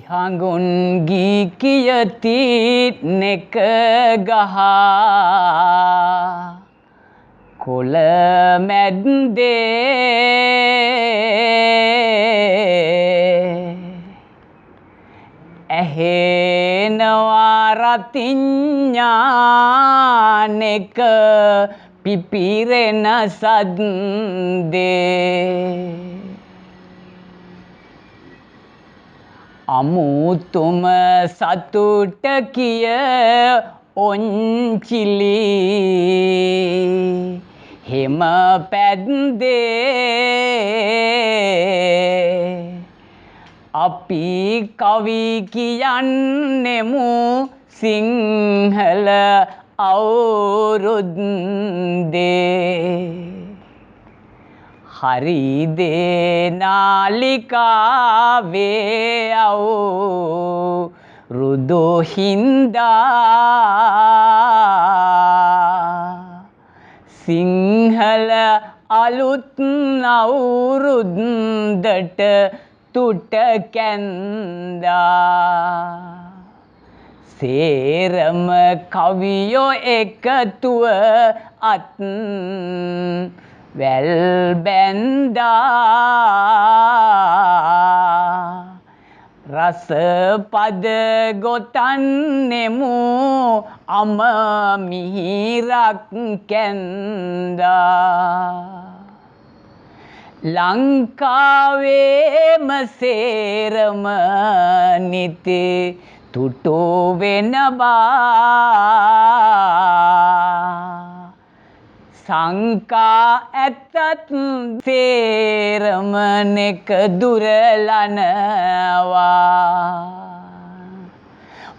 හඟුන් ගී කියති නෙක ගහ කොළ මැද්දේ ඇහෙනවා රතිඤ්ඤානෙක පිපිරෙන සද්දේ අමුතුම සතුට කිය ඔංචිලි හිම පැද්දේ අපි කවි කියන්නෙමු සිංහල අවුරුද්දේ හරිදේ නාලිකාවේ අවුරුදු හින්දා සිංහල අලුත් අවුරුද්දට තුට කැන්දා සේරම කවියෝ එකතුව අත් වැල් බැන්දා රස පද ගොතන්නෙමු අම මිහිරක් කැන්දා ලංකාවේම සේරම නිති තුටු වෙනවා සංකා ඇත්තත් සේරම නෙක දුරලනවා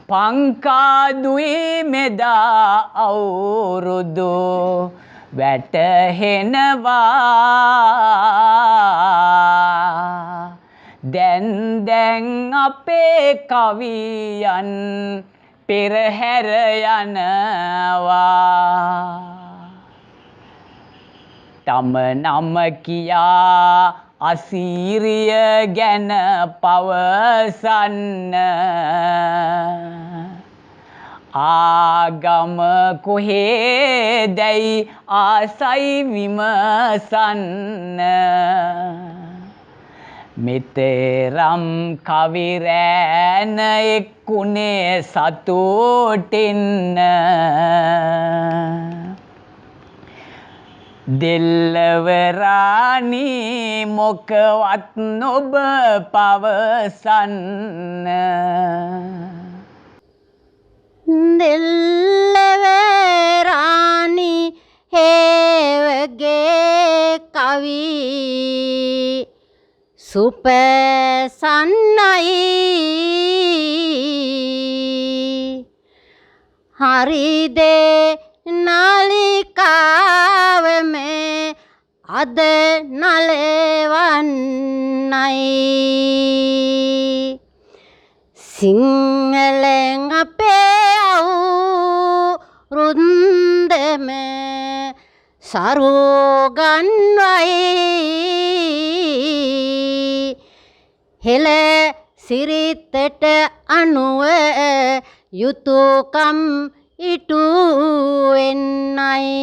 පංකාදුයි මෙදා අවුරුදු වැටහෙනවා දැන් අපේ කවියන් පෙරහැර යනවා තම නම කියා අසීරිය ගැන පවසන්න ආගම කොහේදැයි ආසයි විමසන්න මෙතරම් කවිරෑන එක්කුණේ සතුටින්න දෙල්ලවරානි මොකවත් නොබ පවසන්න දෙල්ලවරානි හේවගේ කවි සුපසන්නයි හරිදේ නාලිකාවම අද නලවන්නයි සිංහලෙන් අපේ අවුරුද්දම සරුගන්වයි හෙළ සිරිතට අනුව යුතුයකම් ඉටු වෙන්නයි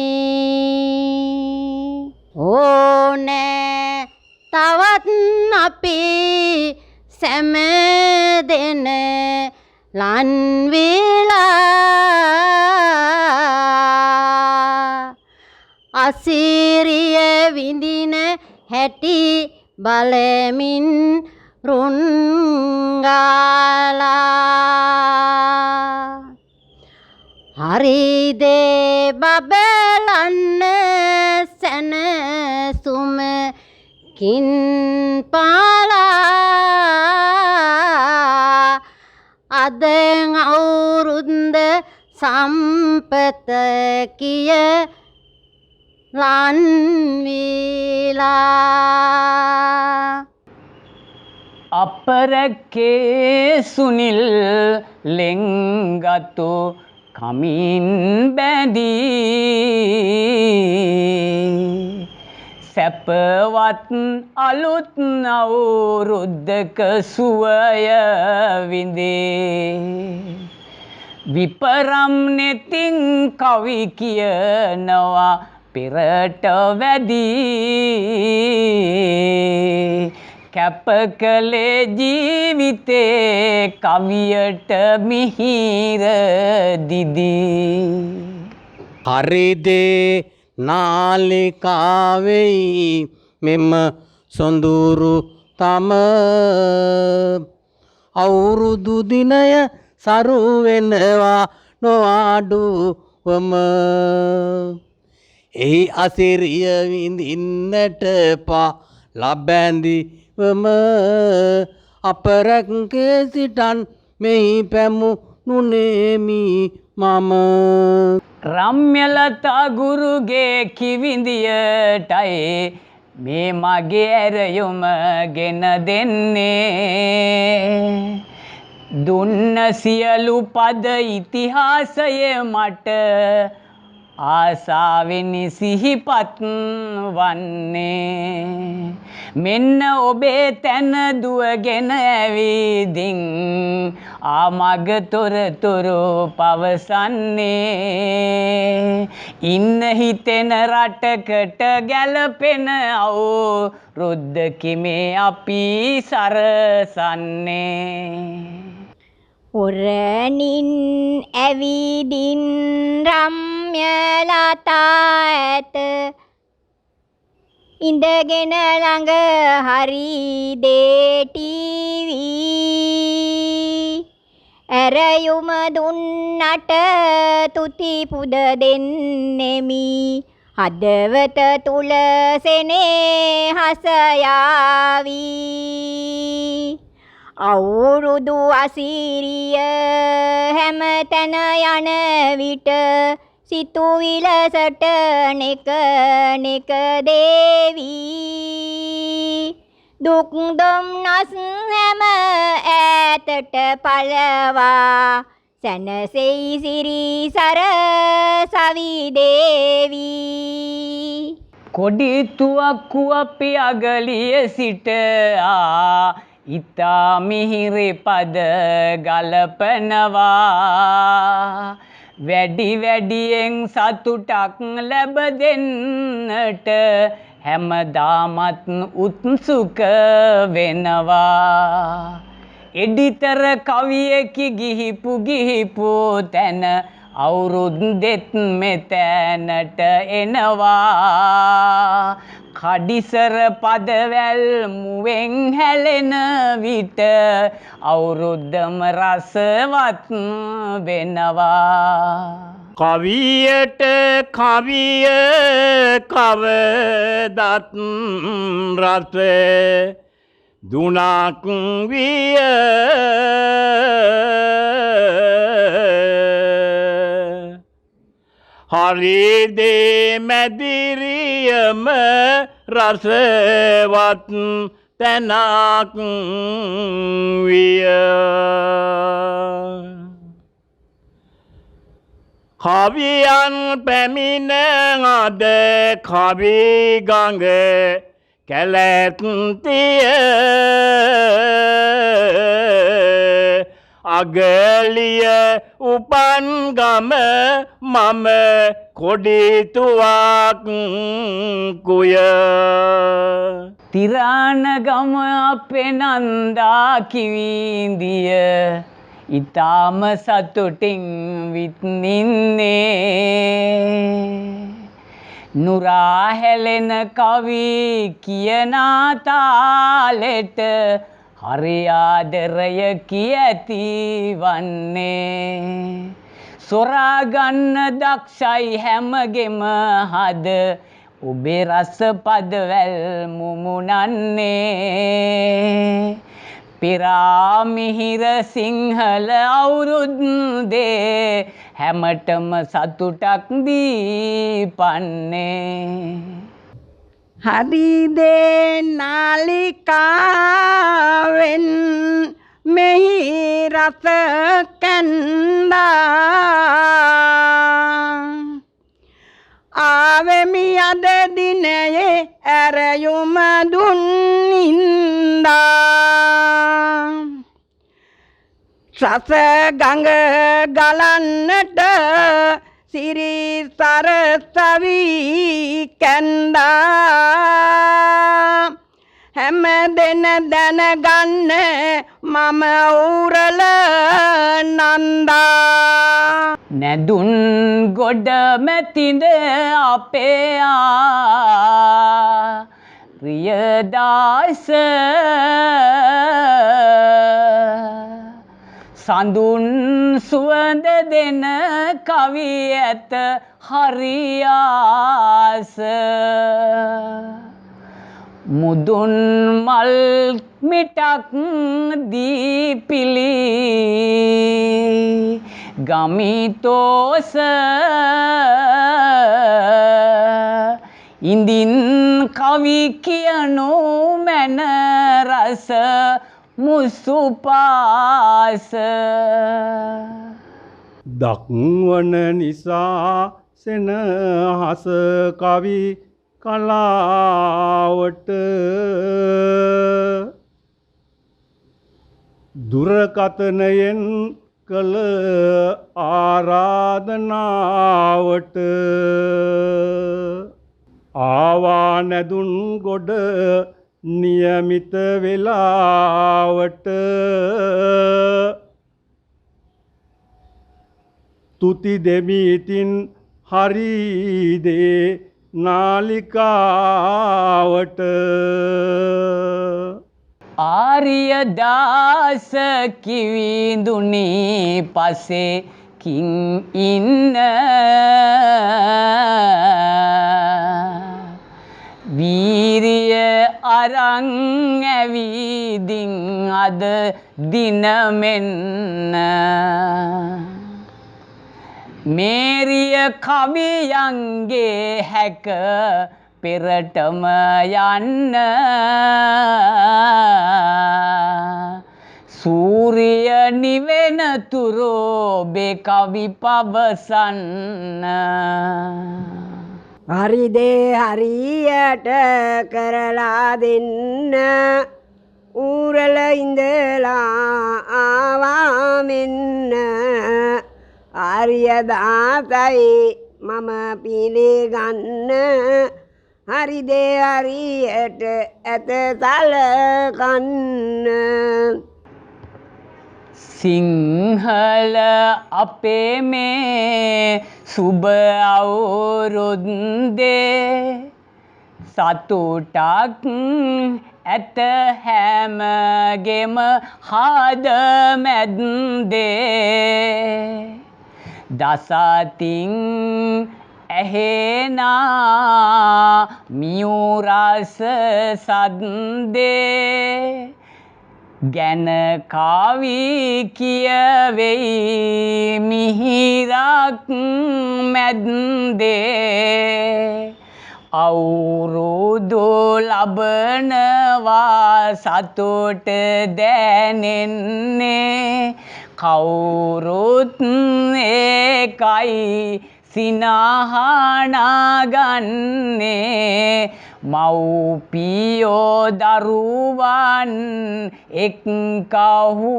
ඕනෑ තවත් අපි සැම දෙන ලන්විලා අසිරිය විඳින හැටි බලමින් රුංගාලා හරිදේ බබලන්න සැනසුම කින්පාලා අදන් අවුරුද්ද සම්පත කිය ලන්විලා අපරකේ සුනිල් ලෙංගතු කමින් බැඳී සැපවත් අලුත් අවුරුද්දක සුවය විඳේ විපරම් නෙතින් කවි කියනවා පෙරට වැඩි කැප කළේ ජීවිතේ කවියට මිහිර දිදී හරිදේ නාලිකාවෙයි මෙම සොඳුරු තම අවුරුදු දිනය සරු වෙනවා නොඅඩුවම එහි අසිරිය විඳින්නට පා ලබැඳිවම අපරැක්කේ සිටන් මෙහි පැමුණුනේමි මම රම්‍යලතා ගුරුගේ කිවිඳියටයි මේ මගේ ඇරයුම ගෙන දෙන්නේ දුන්න සියලු පද ඉතිහාසය මට ආසාවෙනි සිහිපත් වන්නේ මෙන්න ඔබේ තැන දුවගෙන ඇවිදින් ආමග තොරතුරු පවසන්නේ ඉන්න හිතෙන රටකට ගැලපෙන අවුරුද්දකි මේ අපි සරසන්නේ උරණින් ඇවිදින් රම්‍යලතා ඇත ඉඳගෙන ළඟ හරිදේ ටීවී ඇරයුම දුන්නට තුති පුද දෙන්නෙමි හදවත තුල සෙනෙහස යාවී අවුරුදු අසිරිය හැමතැන යන විට සිතුවිලසට නෙක දේවී දුක් දුම්නස් හැම ඈතට පලවා සැනසෙයි සිරි සරසවි දේවී කොඩි තුවක්කු අපි අගලිය සිට ඉතා මිහිරි පද ගලපනවා වැඩි වැඩියෙන් සතුටක් ලැබ දෙන්නට හැමදාමත් උත්සුක වෙනවා එඩිතර කවියකි ගිහිපු තැන අවුරුද්දෙත් මෙතැනට එනවා කඩිසර පදවැල් මුවෙන් හැලෙන විට අවුරුද්දම රසවත් වෙනවා කවියට කවිය කවදත් රස දුනක් විය හරිදේ මැදිරියම රසවත් තැනක් විය කවියන් පැමිණ අද කවි ගඟ කැලැත්තිය අගලිය උපන් ගම මම කොඩිතුවක් කුය තිරානගම අපේ නන්දා කිවිඳිය ඉතාම සතුටින් විත්නින්නේ නුරා හැලෙන කවි කියනා තාලෙට හරි ආදරයකි ඇති වන්නේ සොරා ගන්න දක්ෂයි හැමගෙම හද ඔබේ රස පදවැල් මුමුණන්නේ පිරාමිහිර සිංහල අවුරුද්දේ හැමටම සතුටක් දීපන්නේ හරිදේ නාලිකාවෙන් මෙහි රස කැන්දා ආවෙමි අද දිනයේ ඇරයුම දුන්නින්දා රස ගඟ ගලන්නට සිරි සරසවි කැන්දා හැම දෙන දැනගන්න මම උරල නන්දා නැදුන් ගොඩ මැතිඳ අපේ ප්‍රියදාස සඳුන් සුවඳ දෙන කවි ඇත හරියාස මුදුන් මල් මිටක් දීපිලි ගමිතෝස ඉඳින් කවි කියනු මැන රස මුසුපාස දක්වන නිසා සෙනහස කවි කලාවට දුරකථනයෙන් කළ ආරාධනාවට ආවා නැදුන් ගොඩ නියමිත වෙලාවට තුති දෙමිතින් හරිදේ නාලිකාවට ආර්යදාස කිවිඳුනි පසේ කින් ඉන්න වීරිය අරන් ඇවිදින් අද දිනමෙන්න මේරිය කවියන්ගේ හැක පෙරටම යන්න සූරිය නිවෙනතුරු ඔබේ කවි පවසන්න හරිදේ හරියට කරලා දෙන්න ඌරල ඉඳලා ආවා මෙන්න ආර්යදාසයි මම පිළිගන්න හරිදේ හරියට ඇත සලකන්න සිංහල අපේ මේ සුබ අවුරුද්දේ සතුටක් ඇත හැමගෙම හද මැද්දේ දසතින් ඇහෙනා මියුරස සද්දේ ගැන කවි කියවෙයි මිහිරක් මැද්දේ අවුරුදු ලබනවා සතුට දැනෙන්නේ කවුරුත් ඒකයි සිනහනාගන්නේ මව්පියෝ දරුවන් එක්කහු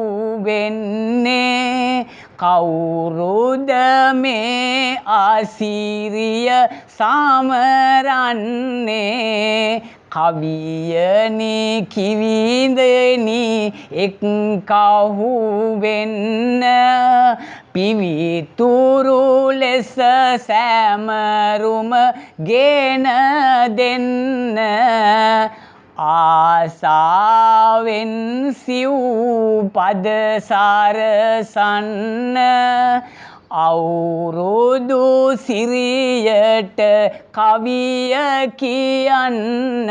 වෙන්නේ කවුරුද මේ අසිරිය සමරන්නේ කවියනි කිවිඳනි එක්කහු වෙන්න පිවිතුරු ලෙස සැමරුම ගෙන දෙන්න ආසාවෙන් සිව් පද සරසන්න අවුරුදු සිරියට කවිය කියන්න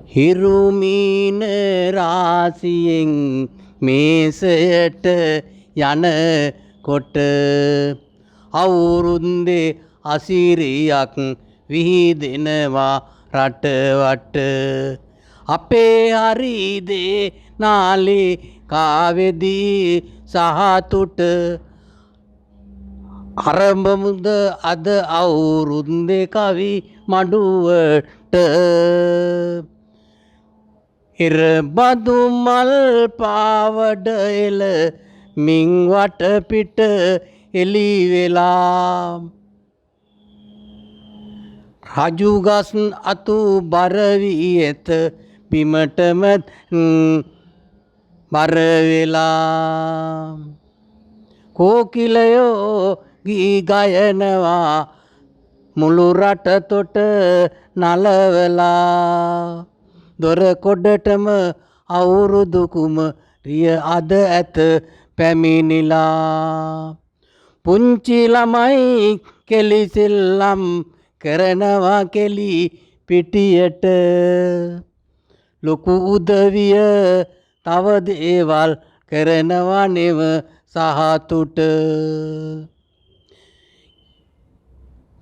හිරුමීන රාසියෙන් මේසයට යන කොට අවුරුද්දේ අසිරියක් විහිදෙනවා රටවට අපේ හරිදේ නාලිකාවේදී සහතුට අරඹමුද අද අවුරුද්දේ කවි මඩුවට ඉරබදු මල් පාවඩ එල මින් වටපිට එලි වෙලා රජුගස් අතු බර වී ඇත බිමටම බර වෙලා කෝකිලයෝ ගී ගයනවා මුළු රට තොට නලවලා දොර කොඩටම අවුරුදු කුමරිය අද ඇත පැමිණිලා පුංචි ළමයි කෙලිසෙල්ලම් කරනවා කෙලි පිටියට ලොකු උදවිය තව දේවල් කරනවා නෙව සහතුට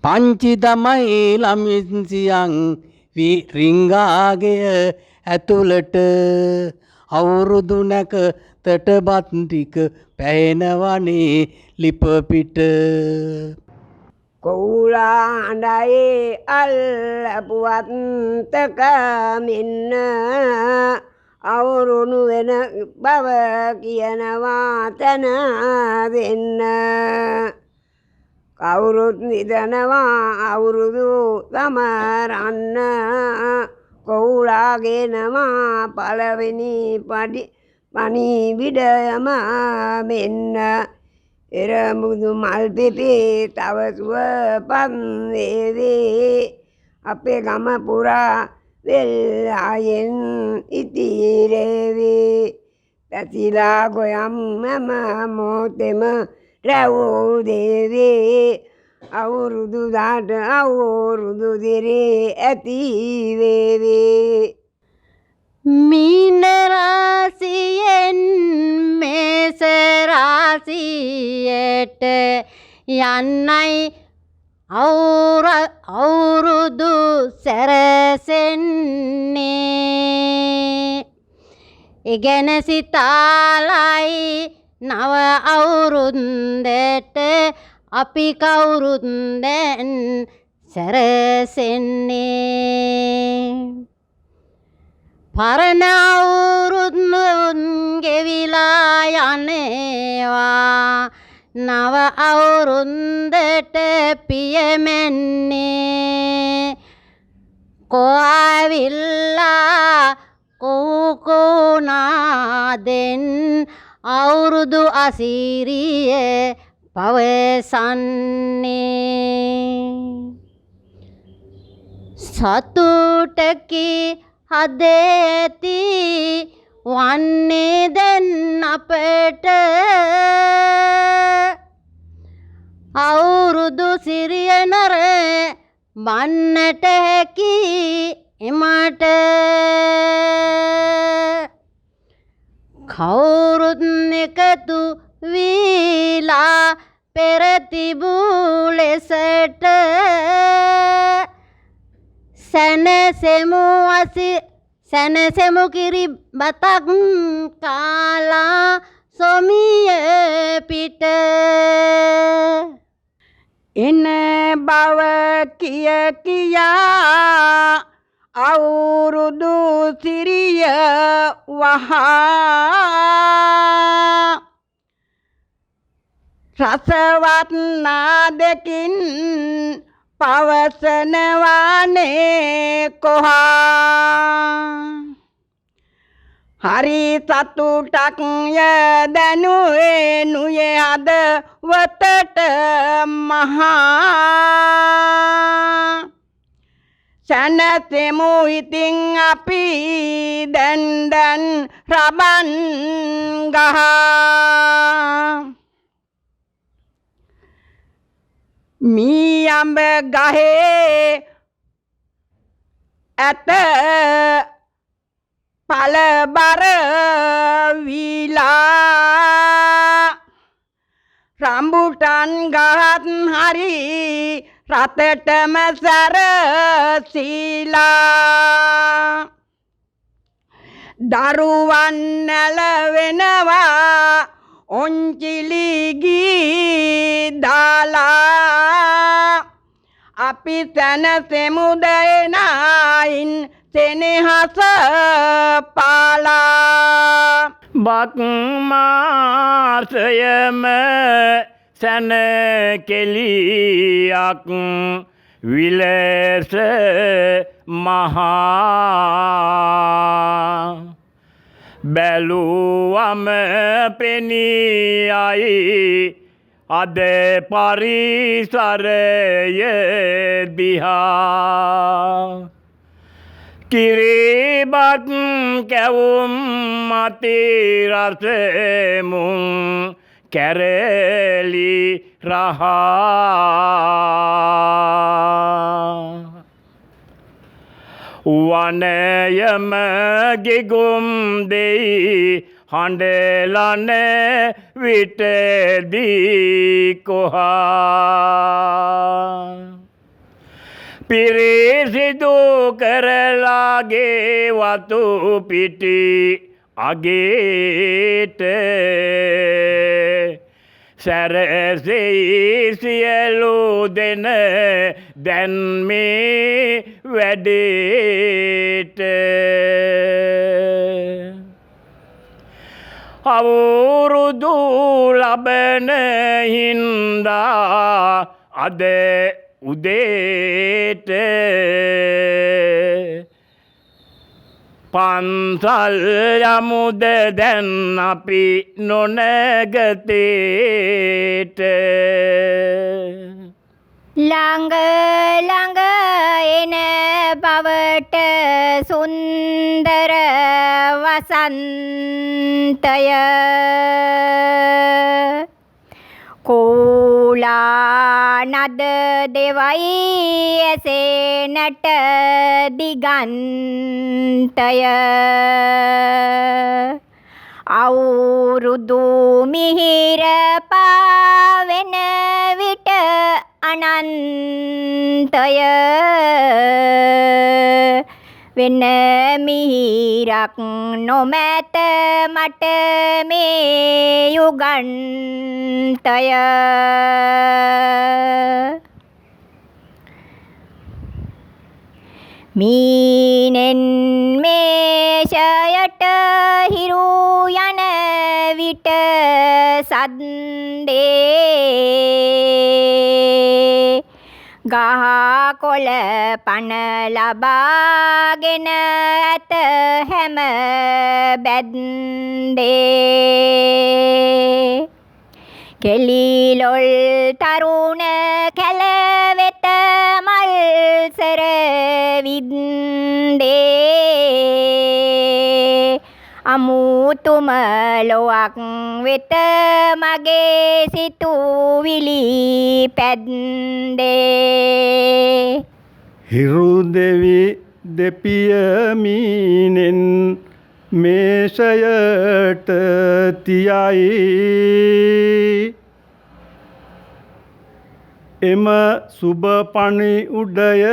පංචි තමයි ළමින්සියන් රිංගාගය ඇතුළට අවුරුදු නැකතට බත්ටික පැහෙනවනේ ලිපපිට කවුලා අඬයි අල්ලපුවත්තක මෙන්න අවුරුණු වෙන බව කියනවා තැන දෙන්න කවුරුත් නිදනවා අවුරුදු සමරන්න කවුලාගෙනවා පළවෙනි පණිවිඩයම මෙන්න එරමුදු මල් පිපේ තව සුවපත් වේවේ අපේ ගම පුරා වෙල්ලායෙන් ඉතිරේවේ පැතිලා ගොයම් මම මොතෙම රැවූ දේවේ අවුරුදු දාට අවුරුදු දිරේ ඇති වේවේ මීන රාසියෙන් මේස රාසියට යන්නයි අවුරුදු සැරසෙන්නේ ඉගෙන සිතාලයි නව අවුරුද්දට අපි කවුරුත් දැන් සැරසෙන්නේ පරණ අවුරුද්දුන් ගෙවිලා යනවා නව අවුරුද්දට පියමැන්නේ කොආවිල්ලා කෝකෝනාදෙන් අවුරුදු අසීරිය පවසන්නේ සතුටකි හදේති වන්නේ දැන් අපට අවුරුදු සිරිය නර බන්නට හැකි එමට කවුරුත් එකතු වීලා පෙරතිබූ ලෙසට සැනසෙමු කිරි බතක් කාලා සොමිය පිට එන බව කියා අවුරුදු සිරිය වහා රසවත් නාදකින් පවසනවානේ කොහා හරි සතුටක් දැනුවේ නුයේ හදවතට මහා සැනසෙමු ඉතින් අපි දැන් රබන් ගහා මී අඹ ගහේ ඇත පළබර විලා රම්බුටන් ගහත් හරි රතටම සැරසීලා දරුවන් නැලවෙනවා ඔංචිලිගී දාලා අපි සැනසෙමු දයනයින් සෙනෙහස පාලා බත් මාසයම සැනකෙලියක් විලස මහා බැලුවම පෙනියයි අද පරිසරය දිහා කිරිබත් කැවුම් මතිරසමුන් කැරලි රහා වනයම ගෙගුම් දෙයි හඬලන විටදී කොහා පිරිසිදු කරලාගේ වතු පිටි අගේට සැරසෙයි සියලු දෙන දැන් මේ වැඩේට අවුරුදු ලබන හින්දා අද උදේට පන්සල් යමුද දැන් අපි නොනගතේට ළඟ ළඟ එන බවට සුන්දර වසන්තය කෝලා නද දෙවයි ඇසෙනට දිගන්තය අවුරුදු මිහිර පාවෙන විට අනන්තය වෙන මිහිරක් නොමැත මට මේ යුගන්තය මීනෙන් මේෂයට හිරු යන විට සද්දේ ගහ කොළ පන ලබාගෙන ඇත හැම බැද්දේ කෙලිලොල් තරුණ කැල වෙත මල්සර විද්දේ අමුතුම ලොවක් වෙත මගේ සිතුවිලි පැද්දේ හිරු දෙවි දෙපියමීනෙන් මේෂයට තියයි එම සුබ පණි උඩය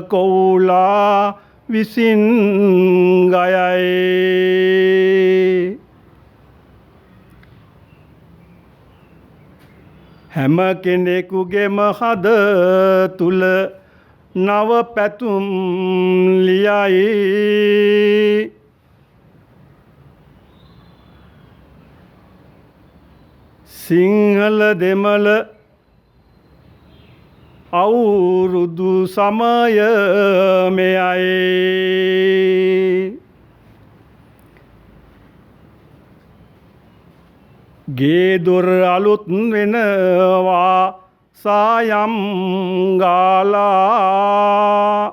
කෝලා විසින් ගයයි හැම කෙනෙකුගේම හද තුල නව පැතුම් ලියයි සිංහල දෙමළ අවුරුදු සමය මෙයයි ගේ දොර අලුත් වෙනවා සායම් ගාලා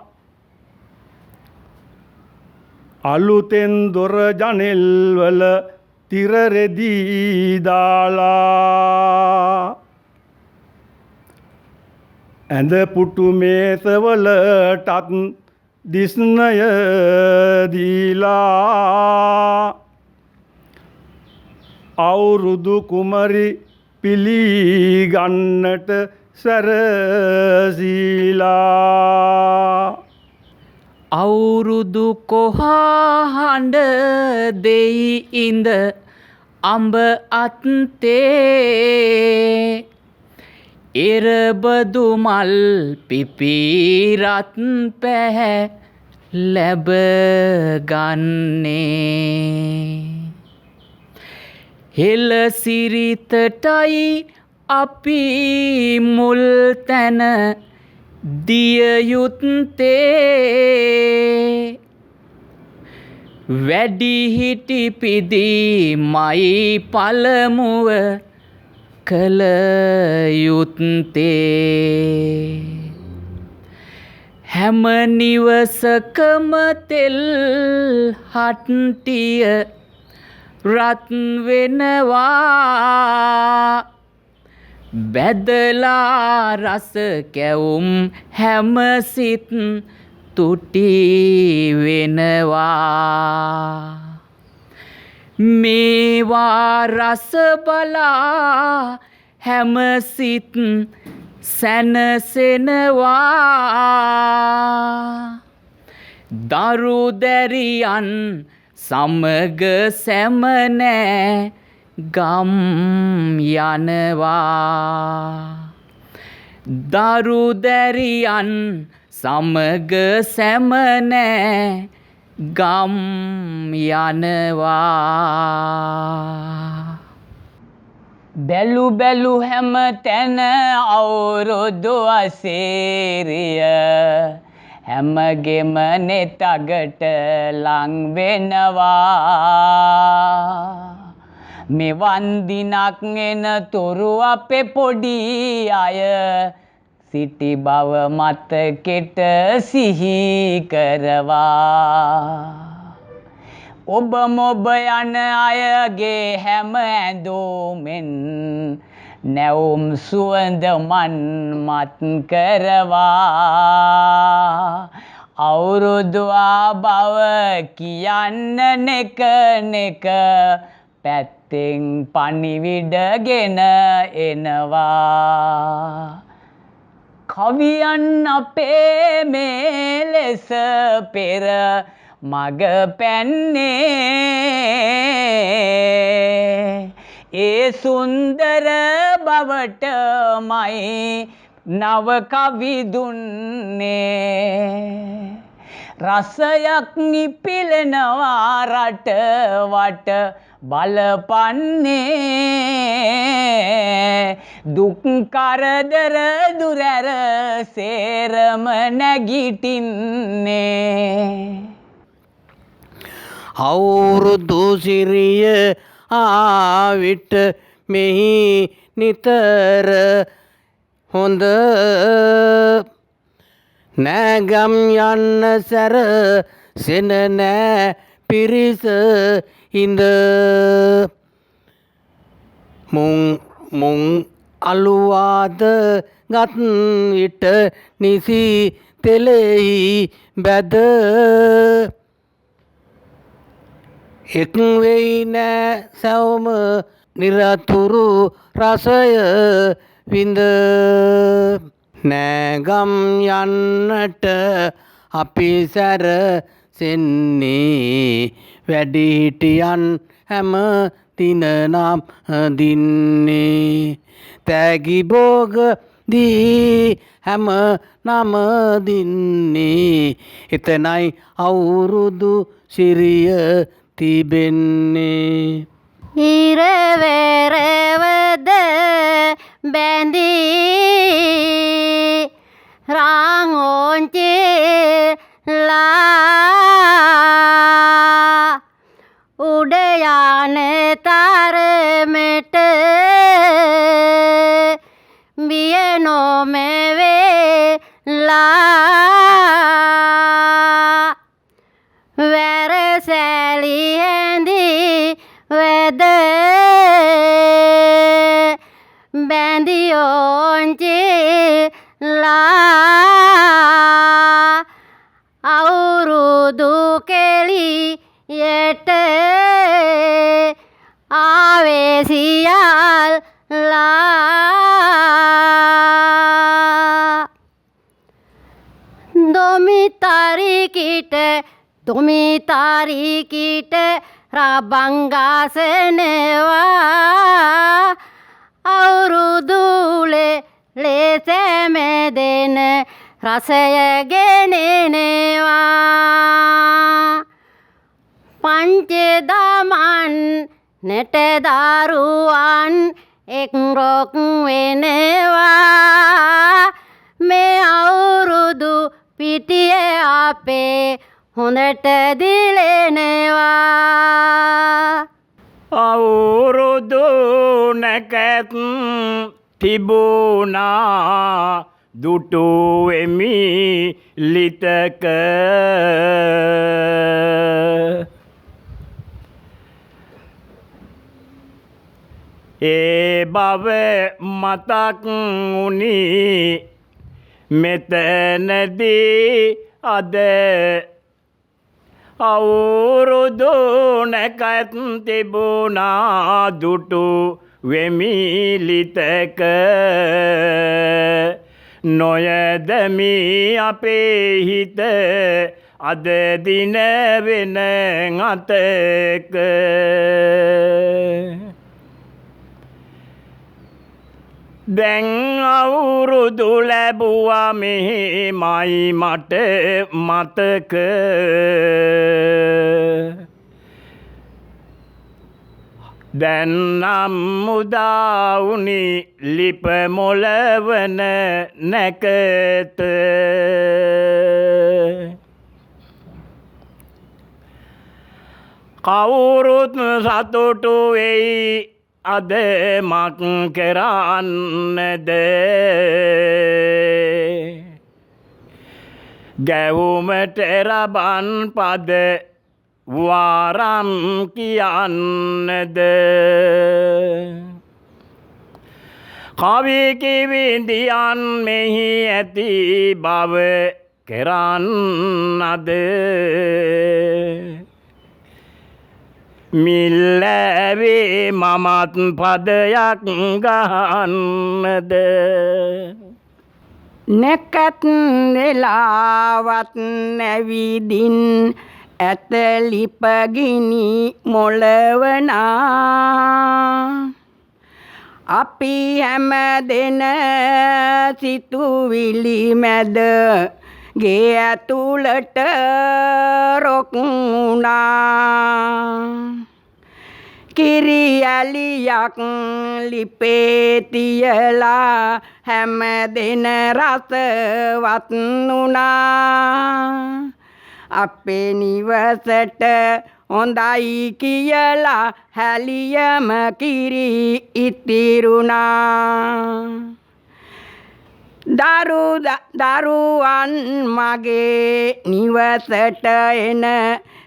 අලුතෙන් දොර ජනෙල් වල තිර රෙදි දාලා ඇඳ පුටු මේසවලටත් දිස්නය දීලා අවුරුදු කුමරි පිළිගන්නට සැරසීලා අවුරුදු කොහා හඬ දෙයි ඉඳ අඹ අත්තේ එරබදු මල් පිපිරත් පැහැ ලැබගන්නේ හෙළ සිරිතටයි අපි මුල් තැන දිය යුත්තේ වැඩිහිටි පිදීමයි පළමුව කළ යුත්තේ හැම නිවසකම තෙල් හට්ටිය රත් වෙනවා බැදලා රස කැවුම් හැම සිත් තුටි වෙනවා මේවා රස බලා හැම සිත් සැනසෙනවා දරු දැරියන් සමග සැමනෑ ගම් යනවා දරු දැරියන් සමග සැමනෑ ගම් යනවා බැලු බැලු හැම තැන අවුරුදු අසීරිය හැමගෙම නෙතගට ලං වෙනවා මෙවන් දිනක් එන තුරු අපේ පොඩි අය සිටි බව මතකෙට සිහි කරවා ඔබ මොබ යන අයගේ හැම ඇඳුමෙන් නැවුම් සුවඳ මන් මත් කරවා අවුරුදු ආබව කියන්න නෙක නෙක පැත්තෙන් පණිවිඩගෙන එනවා කවියන් අපේ මේ ලෙස පෙර මග පැන්නේ ඒ සුන්දර බවටමයි නව කවි දුන්නේ රසයක් නිපිලෙනවා රට වට බලපන්නේ දුක් කරදර දුරැර සේරම නැගිටින්නේ අවුරුදු සිරිය ආවිට මෙහි නිතර හොඳ නෑගම් යන්න සැර සෙන නෑ පිරිස හිඳ මුං අලුවාද ගත් විට නිසි තෙලෙහි බැද එක් වෙයි නෑ සැවම නිරතුරු රසය විඳ නෑගම් යන්නට අපි සැර සෙන්නේ වැඩිහිටියන් හැම දිනනම් දින්නේ තෑගි භෝග දී හැම නම දින්නේ එතනයි අවුරුදු සිරිය තිබෙන්නේ ඉරවැරවද බැඳී රාංෝංචිලා උඩ යන තරමට බිය නොමැවෙලා වැරසැලි ඇඳී වෙද බැඳියෝංචිලා අවුරුදු කෙලියට ආවේසියල්ලා දුමි තාරිකිට රබංගාසනවා අවුරුදුලේ ලේසැමෙදෙන රසය ගෙනෙනවා පංචදමන් නෙටදරුවන් එක්රොක් වෙනවා මේ අවුරුදු පිටියේ අපේ හොඳට දිලෙනවා අවුරුදු නැකත් තිබුණා දුටු වෙමි ලිතක ඒ බව මතක් වුණේ මෙතනදී අද අවුරුදු නැකත් තිබුණා දුටු වෙමි ලිතක නොයදමි අපේ හිත අද දින වෙන අතක දැන් අවුරුදු ලැබුවා මෙහෙමයි මට මතක දැන් නම් මුදා වුණි ලිප මොලවන නැකත කවුරුත් සතුටු වෙයි අද මක් කරන්නද ගැවුමට රබන් පද වාරම් කියන්නද කවි කිවිඳියන් මෙහි ඇති බව කරන්නද මිල්ලැවේ මමත් පදයක් ගහන්නද නැකත් වෙලාවත් නැවිදින් ඇත ලිපගිනි මොලවනා අපි හැම දෙන සිතුවිලි මැද ගේ ඇතුළට රොක්ුණා කිරි ඇලියක් ලිපේ තියලා හැම දෙන රසවත් වුණා අපේ නිවසට හොඳයි කියලා හැලියම කිරි ඉතිරුණා දරුවන් මගේ නිවසට එන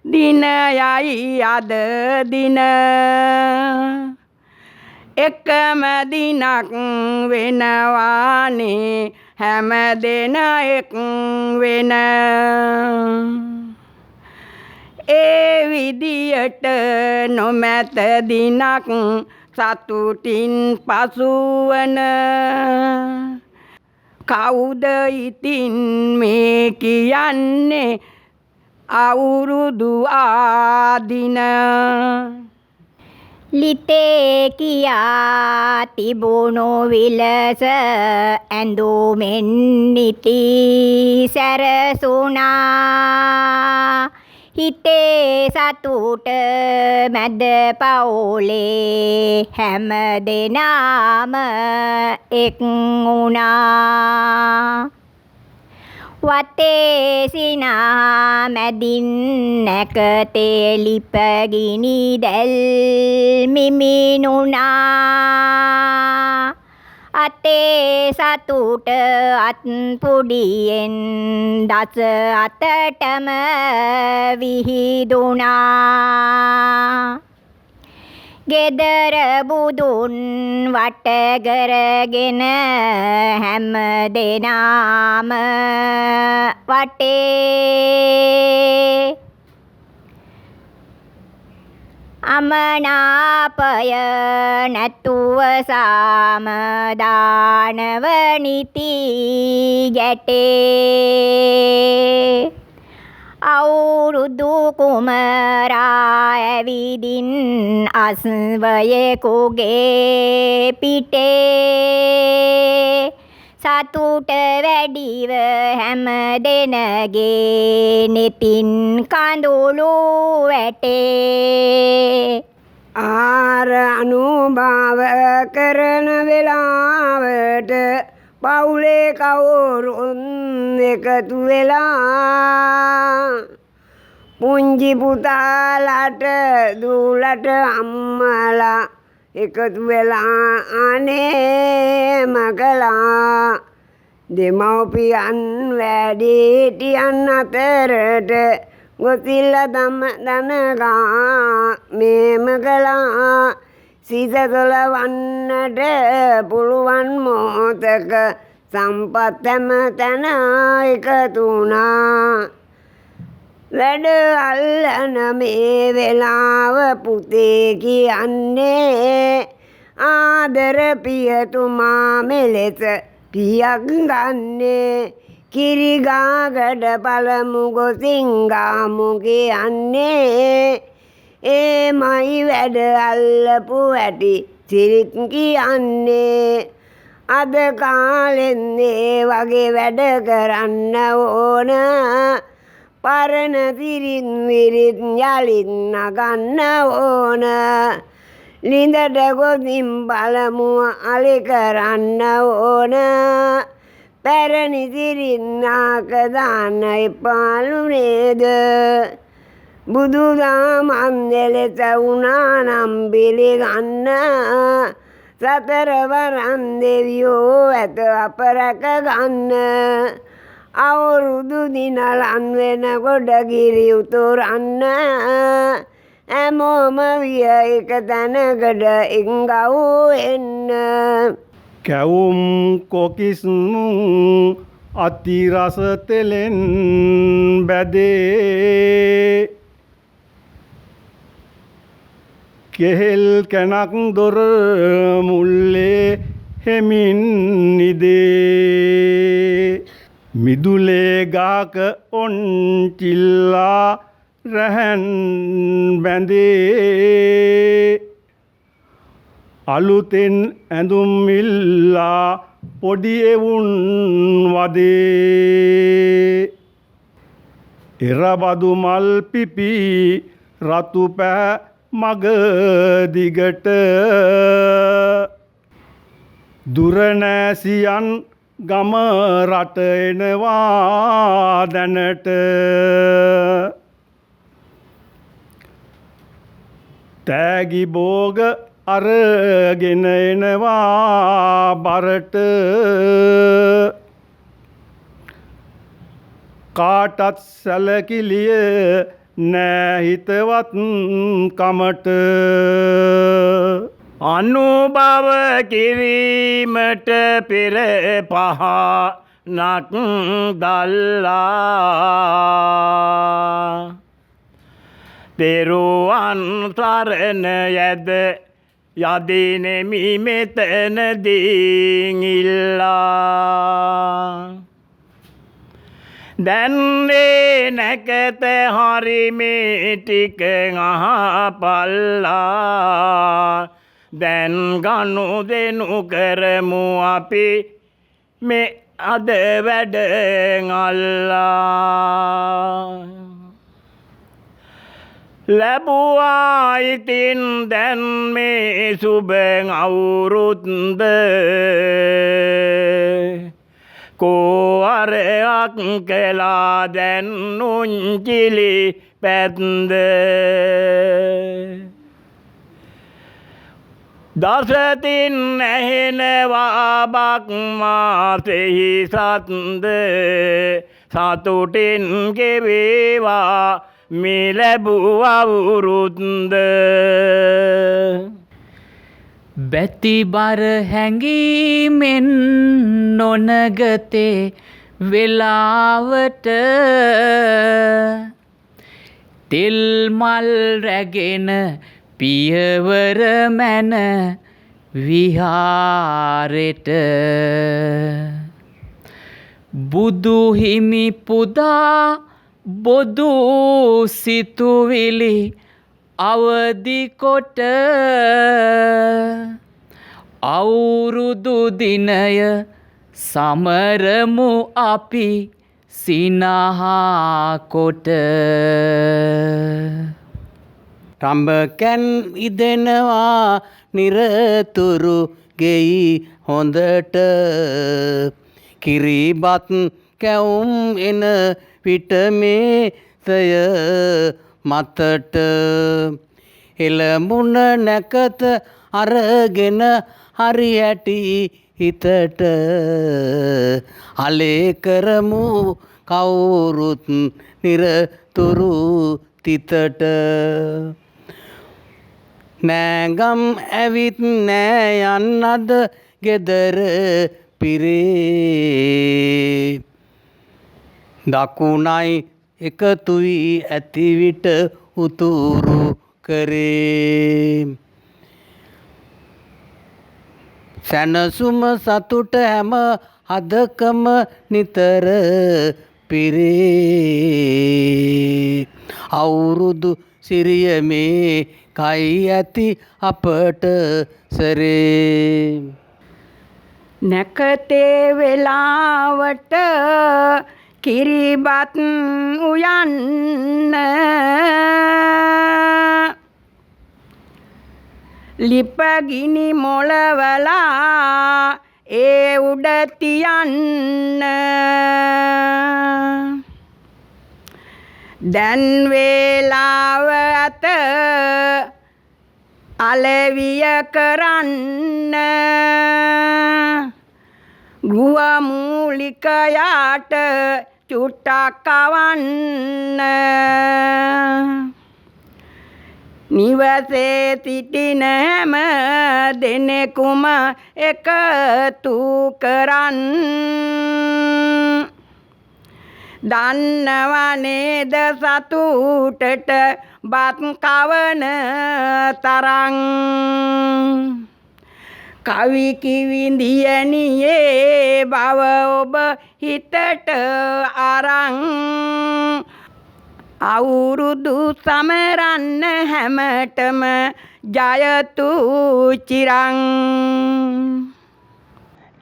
දිනයයි අද දින එකම දිනක් වෙනවානේ හැම දෙන එක් වෙන ඒ විදියට නොමැත දිනක් සතුටින් පසුවන කවුද ඉතින් මේ කියන්නේ අවුරුදු ආදින ලිතේ කියා තිබුණු විලස ඇඳුමෙන් නිති සැරසුණා හිතේ සතුට මැද පවුලේ හැම දෙනාම එක් වුණා වතේ සිනා මැදින් නැකතේ ලිපගිනි දැල් මිමිනුණා අතේ සතුට අත්පුඩියෙන් දස අතටම විහිදුණා ගෙදර බුදුන් වටකරගෙන හැම දෙනාම වටේ අමනාපය නැතුව සාමදානව නිති ගැටේ අවුරුදු කුමරා ඇවිදින් අස්වයෙකුගේ පිටේ සතුට වැඩිව හැම දෙනගේ නෙතින් කඳුළු වැටේ ආර අනුභව කරන වෙලාවට පවුලේ කවුරුන් එකතු වෙලා පුංචි පුතාලට දූලට අම්මලා එකතු වෙලා අනේ මකලා දෙමව්පියන් වැඩිහිටියන් අතරට ගොසිල්ල දනගා මේම කළා සිසතොල වන්නට පුළුවන් මොහොතක සම්පත් හැම තැන එකතු වුණා වැඩ අල්ලන මේ වෙලාව පුතේ කියන්නේ ආදර පියතුමා මෙලෙස පියක් ගන්නේ කිරිගාගඩ පළමු ගොසින් ගාමු කියන්නේ ඒමයි වැඩ අල්ලපු ඇති සිරිත් කියන්නේ අද කාලෙන් ඒ වගේ වැඩ කරන්න ඕන පරණ සිරිත් විරිත් යලිත් නගන්න ඕන ලිඳට ගොසින් පළමු අලි කරන්න ඕන පැරණි සිරිත් නාක දාන්න එපාලු නේද බුදුදහමන් එලෙස වුණා නම් පිළිගන්න සතරවරන් දෙවියෝ ඇත අප රැක ගන්න අවුරුදු දිනලන් වෙනකොට ගිරි උතුරන්න හැමෝම විය එක තැනකට එංගව් එන්න කැවුම් කොකිස්මු අතිරස තෙලෙන් බැදේ කෙහෙල් කැනක් දොර මුල්ලේ හෙමින් නිදේ මිදුලේ ගාක ඔන්චිල්ලා රැහැන් බැඳේ අලුතෙන් ඇඳුම් ඉල්ලා පොඩි එවුන් වදේ එරබදු මල් පිපි රතු පැහැ මග දිගට දුරනෑසියන් ගම රට එනවා දැනට තෑගි බෝග අරගෙන එනවා බරට කාටත් සැලකිලිය නෑ හිතවත් කමට අනුභව කිරීමට පෙර පහනක් දල්ලා තෙරුවන් සරණ යැද යදිනෙමි මෙතනදී ඉල්ලා දැන්නේ නැකත හරි මේ ටික අහපල්ලා දැන් ගනු දෙනු කරමු අපි මේ අද වැඩ අල්ලා ලැබුවා ඉතින් දැන් මේ සුබ අවුරුද්ද කෝවරයක් කළා දැන් උන්චිලි පැත්ද දසතින් ඇහෙනවා බක් මාසෙහි සත්ද සතුටින් ගෙවේවා මේ ලැබූ අවුරුද්ද බැතිබර හැඟීමෙන් නොනගතේ වෙලාවට තෙල් මල් රැගෙන පියවර මැන විහාරෙට බුදු හිමි පුදා බොදු සිතුවිලි අවදිකොට අවුරුදු දිනය සමරමු අපි සිනහාකොට. රඹකැන් ඉදෙනවා නිරතුරු ගෙයි හොඳට කිරිබත් කැවුම් එන විට මේසය මතට එළඹුණ නැකත අරගෙන හරි ඇටි හිතට අලේ කරමු කවුරුත් නිරතුරු තිතට. නෑගම් ඇවිත් නෑ යන්නද ගෙදර පිරේ දකුණයි එකතුයි ඇතිවිට උතුරු කරේ. සැනසුම සතුට හැම හදකම නිතර පිරේ අවුරුදු සිරිය මේ කයි ඇති අපට සරේ. නැකතේ වෙලාවට කිරිබත් උයන්න ලිපගිනි මොලවලා ඒ උඩ තියන්න. දැන් වේලාව ඇත අලවිය කරන්න ගෘහ මූලිකයාට චුට්ටක් කවන්න. නිවසේ සිටින හැම දෙනෙකුම එකතු කරන්න. දන්නව නේද සතුටට බත් කවන තරං. කවි කිවිඳියනියේ බව ඔබ හිතට අරන්. අවුරුදු සමරන්න හැමටම ජයතු චිරං.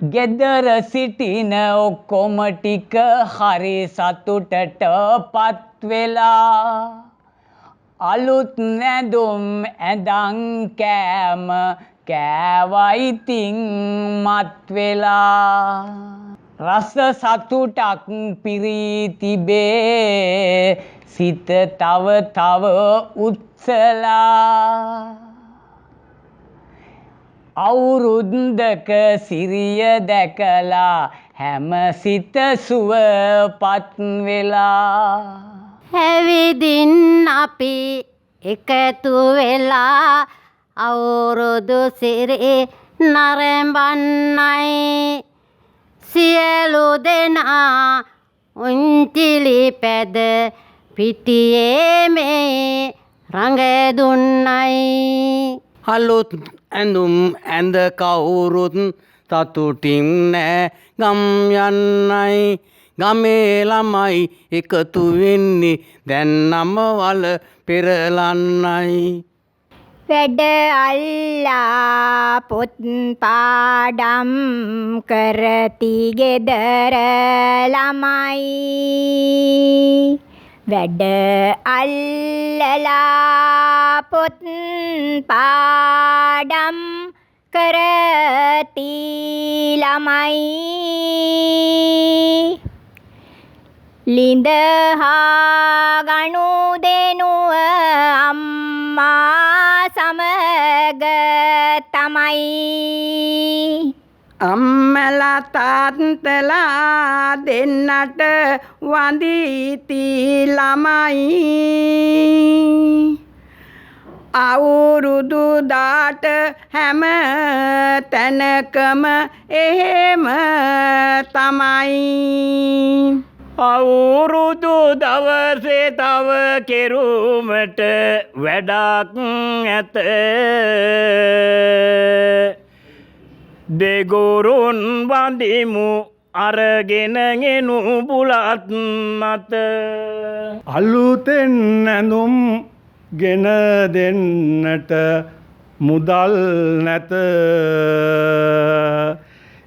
ගෙදර සිටින ඔක්කොම ටික හරි සතුටට පත්වෙලා අලුත් නැඳුම් ඇඳන් කෑම කෑවයිතින් මත්වෙලා රස සතුටක් පිරී තිබේ සිත තව තව උත්සලා. අවුරුද්දක සිරිය දැකලා හැම සිත සුවපත් වෙලා. හැවිදින් අපි එකතු වෙලා අවුරුදු සිරි නරඹන්නයි සියලු දෙනා උන්තිලි පැද පිටියේ මේ රඟදුන්නයි. අලුත් ඇඳුම් ඇඳ කවුරුත් සතුටින් නෑ ගම් යන්නයි. ගමේ ළමයි එකතු වෙන්නේ දැන් නමවල පෙරලන්නයි. වැඩ අල්ලා පොත් පාඩම් කරති ගෙදර ළමයි. වැඩ අල්ලලා පොත් පාඩම් කරති ළමයි. ලිඳ හා ගනුදෙනුව අම්මා සමග තමයි. අම්මලා තාත්තලා දෙන්නට වඳිති ළමයි. අවුරුදු දාට හැම තැනකම එහෙම තමයි. අවුරුදු දවසේ තව කෙරුමට වැඩක් ඇත. දෙගුරුන් වඳිමු අරගෙන ගෙනු බුලත් මත අලුතෙන් ඇඳුම් ගෙන දෙන්නට මුදල් නැත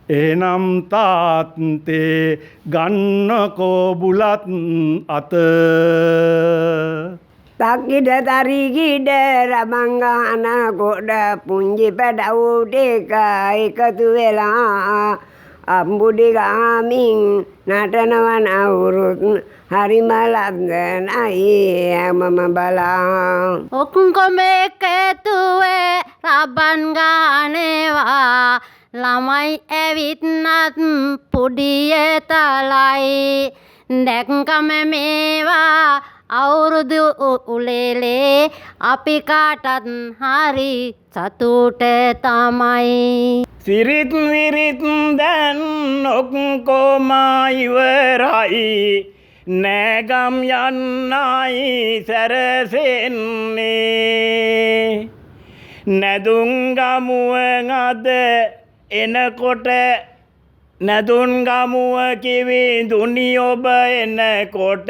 එනම් තාත්තේ ගන්නකෝ බුලත් අත තක්කිඩ තරිකිඩ රබංගාන ගොඩ පුංජි පැඩවු ටික එකතු වෙලා අම්බුඩි ගාමින් නටනවන අවුරුත් හරිම ලස්සනයි හැමම බලා ඔක්කොම එකතුවේ රබන් ගානවා ළමයි ඇවිත්නත් පුඩිය තලයි දැක්කම මේවා අවුරුදු උලෙලේ අපි කාටත් හරි සතුට තමයි සිරිත් විරිත් දැන් ඔක්කොම ඉවරයි නෑගම් යන්නයි සැරසෙන්නේ නැදුන් ගමුවෙන් අද එනකොට නැදුන් ගමුව කිවිඳුනි ඔබ එනකොට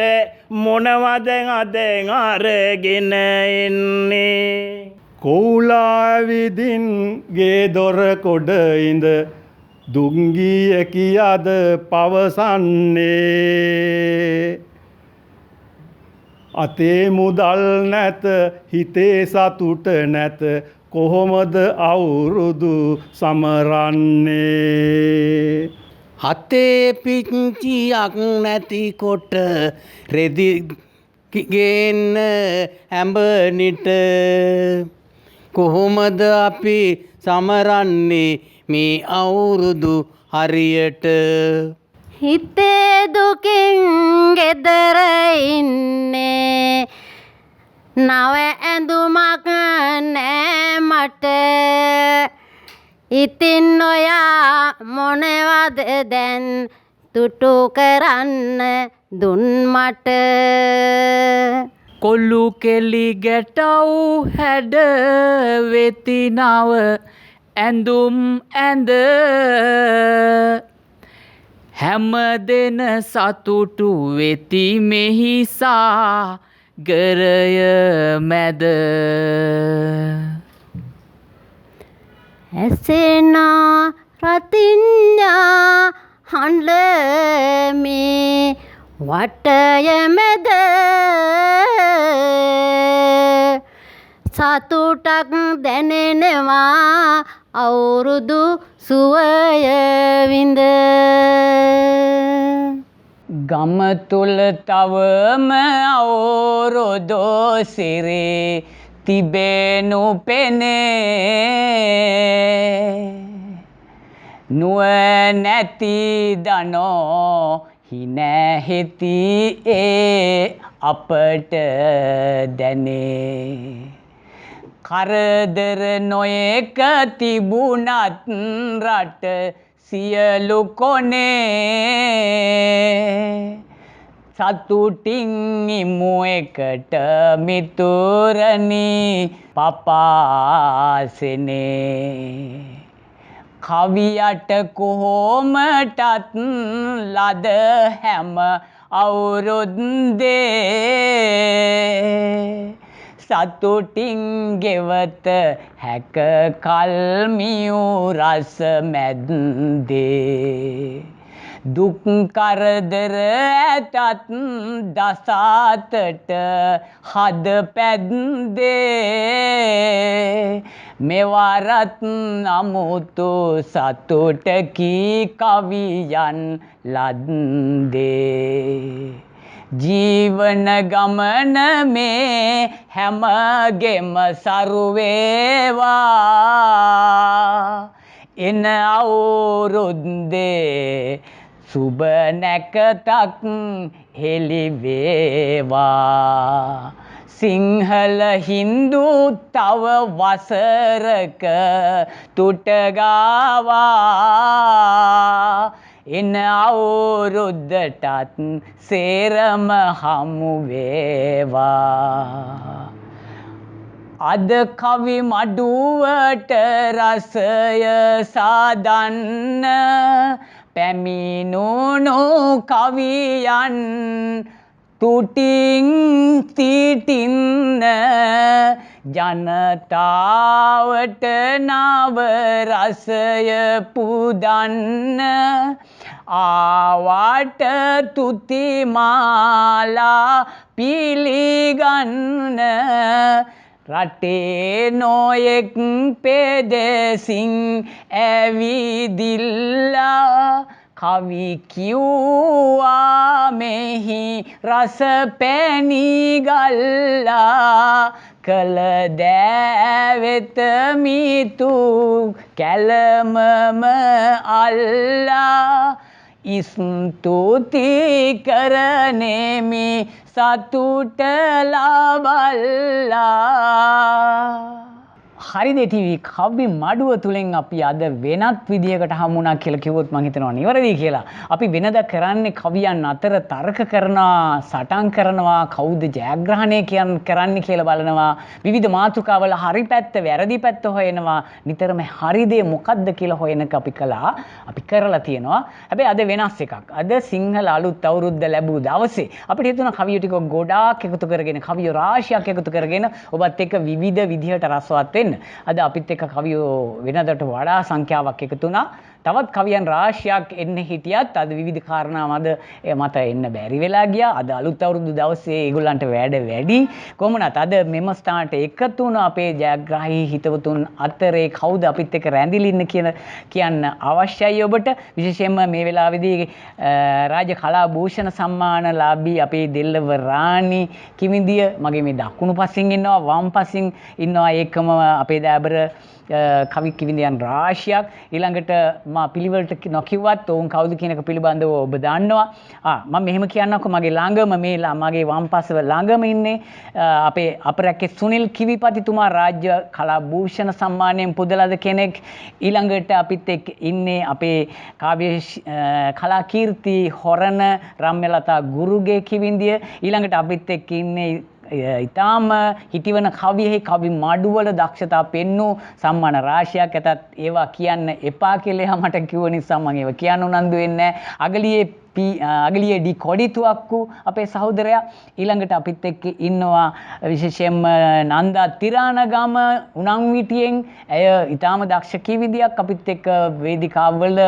මොනවද අද අරගෙන එන්නේ කෝලාවිදින් ගේ දොර කොඩ ඉඳ දුංගිය කියද පවසන්නේ අතේ මුදල් නැත හිතේ සතුට නැත කොහොමද අවුරුදු සමරන්නේ හතේ පිච්චියක් නැතිකොට රෙදි ගේන්න ඇඹනිට කොහොමද අපි සමරන්නේ මේ අවුරුදු හරියට හිතේ දුකින් ගෙදර ඉන්නේ නව ඇඳුමක් නෑ මට ඉතින් ඔයා මොනවද දැන් තුටු කරන්න දුන් මට කොල්ලු කෙලි ගැටව් හැඩ වෙතිනව ඇඳුම් ඇඳ හැම දෙන සතුටු වෙති මෙහිසා ගරය මැද ඇසෙනා රතිඤ්ඤා හඬ මේ වටය මැද සතුටක් දැනෙනවා අවුරුදු සුවය විඳ ගම තුල තවම අවුරුදෝ සිරේ තිබෙනු පෙනේ නුවණැති දනෝ හිනැහෙති ඒ අපට දැනේ කරදර නොයෙක තිබුණත් රට සියලු කොනේ සතුටින් ඉමු එකට මිතුරනි පපාසෙනේ කවියට කොහොමටත් ලද හැම අවුරුද්දේ සතුටින් ගෙවත හැක කල්මියු රස මැද්දේ දුක් කරදර ඇතත් දසාතට හද පැද්දේ මෙවරත් නමුතු සතුටකි කවියන් ලද්දේ ජීවන ගමන මේ හැමගෙම සරුවේවා එන අවුරුද්දේ සුබ නැකතක් හෙළිවේවා සිංහල හින්දු තව වසරක තුටගාවා එන අවුරුද්දටත් සේරම හමු වේවා අද කවි මඩුවට රසය සාදන්න පැමිණුණු කවියන් තුටින් තිටින්න ජනතාවට නව රසය පුදන්න ආවට තුතිමාලා පිළිගන්න රටේ නොයෙක් පෙදෙසින් ඇවිදිල්ලා කවි කිව්වා මෙහි රස පැණිගල්ලා කළ දෑවෙත මිතු කැලමම අල්ලා ස්තුති කරනෙමි සතුට ලබල්ලා. හරිද TV කවි මඩුව තුලින් අපි අද වෙනත් විදියකට හමුණා කියලා කිව්වොත් මම හිතනවා නිවැරදි කියලා. අපි වෙනදා කරන්නේ කවියන් අතර තර්ක කරනවා, සටන් කරනවා, කවුද ජයග්‍රහණය කරන්නේ කියලා බලනවා. විවිධ මාතෘකාවල හරි පැත්ත, වැරදි පැත්ත හොයනවා. නිතරම හරි දේ මොකද්ද කියලා හොයනක අපි කළා. අපි කරලා තියෙනවා. හැබැයි අද වෙනස් එකක්. අද සිංහල අලුත් අවුරුද්ද ලැබූ දවසේ අපිට හිතුණා කවිය ටික ගොඩාක් එකතු කරගෙන, කවිය රාශියක් එකතු කරගෙන ඔබත් එක්ක විවිධ විදිහට රසවත් වෙන්න. අද අපිත් එක්ක කවියෝ වෙනදට වඩා සංඛ්‍යාවක් එකතු වුණා. තවත් කවියන් රාශියක් එන්න හිටියත් අද විවිධ කාරණා මත එන්න බැරි වෙලා ගියා. අද අලුත් අවුරුදු දවසේ ඒගොල්ලන්ට වැඩ වැඩි. කොහොමනත් අද මෙම ස්ථානට එකතු වුණ අපේ ජයග්‍රාහී හිතවතුන් අතරේ කවුද අපිත් එක්ක රැඳිලා ඉන්න කියන්න අවශ්‍යයි ඔබට. විශේෂයෙන්ම මේ වෙලාවේදී රාජ්‍ය කලා භූෂණ සම්මානලාභී අපේ දෙල්ලව රාණි කිමිඳිය මගේ මේ දකුණු පසින් ඉන්නවා, වම් පසින් ඉන්නවා. ඒකම අපේ දෑබර කවි කිවිඳියන් රාශියක්. ඊළඟට මා පිළිවෙලට නොකියුවත් ඔවුන් කවුද කියන එක පිළිබඳව ඔබ දන්නවා. මම මෙහෙම කියන්නම්කො මගේ ළඟම මගේ වම් පසව ළඟම ඉන්නේ අපේ අපරැක්කේ සුනිල් කිවිපතිතුමා රාජ්‍ය කලා භූෂණ සම්මානයෙන් පුදලද කෙනෙක්. ඊළඟට අපිත් එක්ක ඉන්නේ අපේ කාව්‍ය කලා කීර්ති හොරණ රම්‍යලතා ගුරුගේ කිවිඳිය. ඊළඟට අපිත් එක්ක ඉන්නේ ඉතාම හිටිවන කවියෙහි කවි මඩුවල දක්ෂතා පෙන්නූ සම්මාන රාශියක් ඇතත් ඒවා කියන්න එපා කියලා මට කිව්ව නිසා මම ඒවා කියන්න උනන්දු වෙන්නේ නැහැ. අගලියේ ඩි කොඩිතුවක්කු අපේ සහෝදරයා. ඊළඟට අපිත් එක්ක ඉන්නවා විශේෂයෙන්ම නන්දා තිරානගම උණන්විටියෙන්. ඇය ඊටාම දක්ෂ කිවිදියක් අපිත් එක්ක වේදිකාවල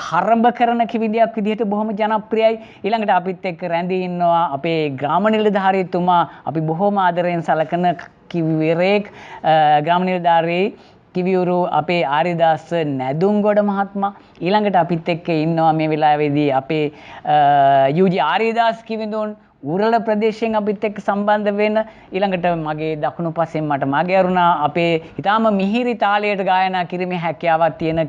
හරඹ කරන කිවිදියක් විදිහට බොහොම ජනප්‍රියයි. ඊළඟට අපිත් එක්ක රැඳී ඉන්නවා අපේ ග්‍රාම නිලධාරීතුමා අපි බොහොම ආදරයෙන් සලකන කිවිවරයෙක් ග්‍රාම නිලධාරී කිවිවරු අපේ ආරිදාස නැදුම්ගොඩ මහත්මයා. ඊළඟට අපිත් එක්ක ඉන්නවා මේ වෙලාවේදී අපේ යූජි ආරිදාස් කිවිඳුන් උරල ප්‍රදේශයෙන් අපිත් එක්ක සම්බන්ධ වෙන. ඊළඟට මගේ දකුණු පසෙන් මට මගේ අරුණා අපේ ඊටාම මිහිරි තාලයට ගායනා කිරීමේ හැකියාවක් තියෙන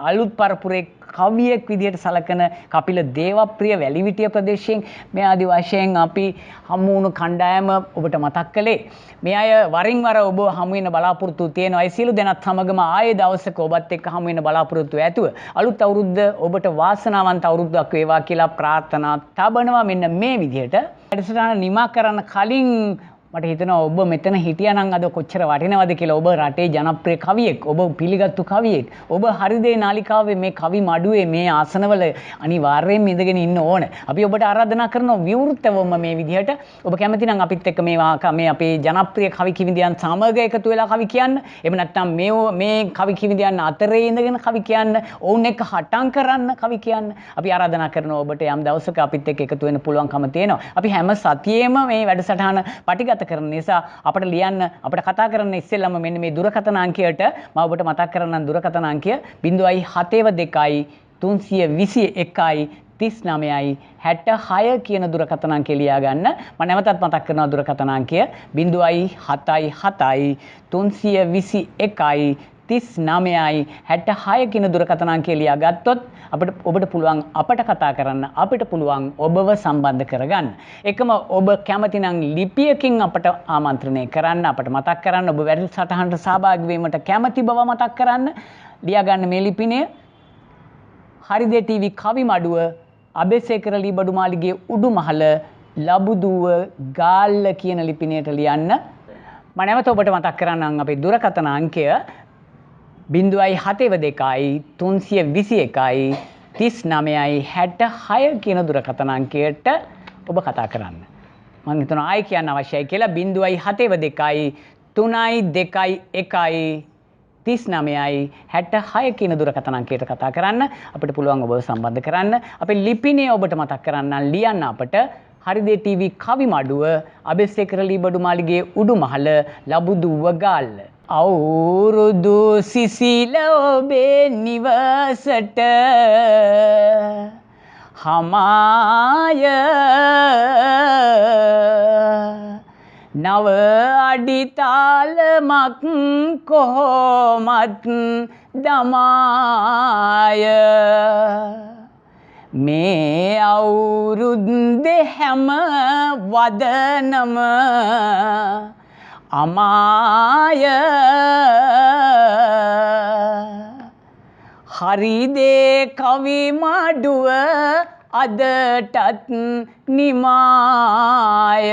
අලුත් පරපුරේ කවියෙක් විදිහට සලකන කපිල දේවප්‍රිය වැලිවිටිය ප්‍රදේශයෙන් මේ ආදි වශයෙන් අපි හමු වුණු කණ්ඩායම ඔබට මතක් කළේ. මේ අය වරින් වර ඔබ හමු වෙන බලාපොරොත්තු තියෙනවා. ඒ සියලු දෙනාත් සමගම ආයේ දවසක ඔබත් එක්ක හමු වෙන බලාපොරොත්තු ඇතුව අලුත් අවුරුද්ද ඔබට වාසනාවන්ත අවුරුද්දක් වේවා කියලා ප්‍රාර්ථනා තබනවා. මෙන්න මේ විදිහට වැඩසටහන නිමා කරන්න කලින් මට හිතෙනවා ඔබ මෙතන හිටියානම් අද කොච්චර වටිනවද කියලා. ඔබ රටේ ජනප්‍රිය කවියෙක්, ඔබ පිළිගත්තු කවියෙක්, ඔබ හරිදේ නාලිකාවේ මේ කවි මඩුවේ මේ ආසනවල අනිවාර්යයෙන්ම ඉඳගෙන ඉන්න ඕන. අපි ඔබට ආරාධනා කරනවා විවෘතවම මේ විදිහට ඔබ කැමති නම් අපිත් එක්ක මේ අපේ ජනප්‍රිය කවි කිවිඳියන් සමග එකතු වෙලා කවි කියන්න. එහෙම නැත්නම් මේ කවි කිවිඳියන් අතරේ ඉඳගෙන කවි කියන්න, ඔවුන් එක්ක හටන් කරන්න කවි කියන්න. අපි ආරාධනා කරනවා ඔබට යම් දවසක අපිත් එක්ක එකතු වෙන්න පුළුවන්කම තියෙනවා. අපි හැම සතියේම මේ වැඩසටහන පටිගත කරන නිසා අපට ලියන්න, අපට කතා කරන්න ඉස්සෙල්ලම මෙන්න මේ දුරකථන අංකයට මම ඔබට මතක් කරන්නම්. දුරකථන අංකය 072 321 39යි 66 කියන දුරකථන අංකය ලියා ගන්න. මම නැවතත් මතක් කරනවා දුරකථන අංකය 077 321 39යි 66 කියන දුරකථන අංකය ලියා ගත්තොත් ඔබට පුළුවන් අපට කතා කරන්න, අපිට පුළුවන් ඔබව සම්බන්ධ කරගන්න. එකම ඔබ කැමති නම් ලිපියකින් අපට ආමන්ත්‍රණය කරන්න, අපට මතක් කරන්න, ඔබ වැඩසටහනට සහභාගී වීමට කැමති බව මතක් කරන්න. ලියා ගන්න මේ ලිපිනය හරිදේ TV කවි මඩුව, අබේසේකර ලීබඩු මාලිගේ උඩුමහල, ලබුදුව ගාල්ල කියන ලිපිනයට ලියන්න. මම නැවත ඔබට මතක් කරන්නම් අපේ දුරකථන අංකය 072 321 39යි 66 කියන දුරකථන අංකයට ඔබ කතා කරන්න. මම හිතනවා ආයි කියන්න අවශ්‍යයි කියලා 0.72 3.2 1 39යි 66 කියන දුරකථන අංකයට කතා කරන්න. අපිට පුළුවන් ඔබව සම්බන්ධ කරන්න. අපේ ලිපිනේ ඔබට මතක් කරන්න ලියන්න අපට හරිදේ ටීවී කවි මඩුව අබේසේකර ලීබඩු මාලිගේ උඩුමහල ලබුදුව ගාල්ල. අවුරුදු සිසිල ඔබේ නිවසට හමාය නව අඩිතාලමක් කොහොමත් දමාය මේ අවුරුද්දේ හැම වදනම අමාය හරිදේ කවි මඩුව අදටත් නිමාය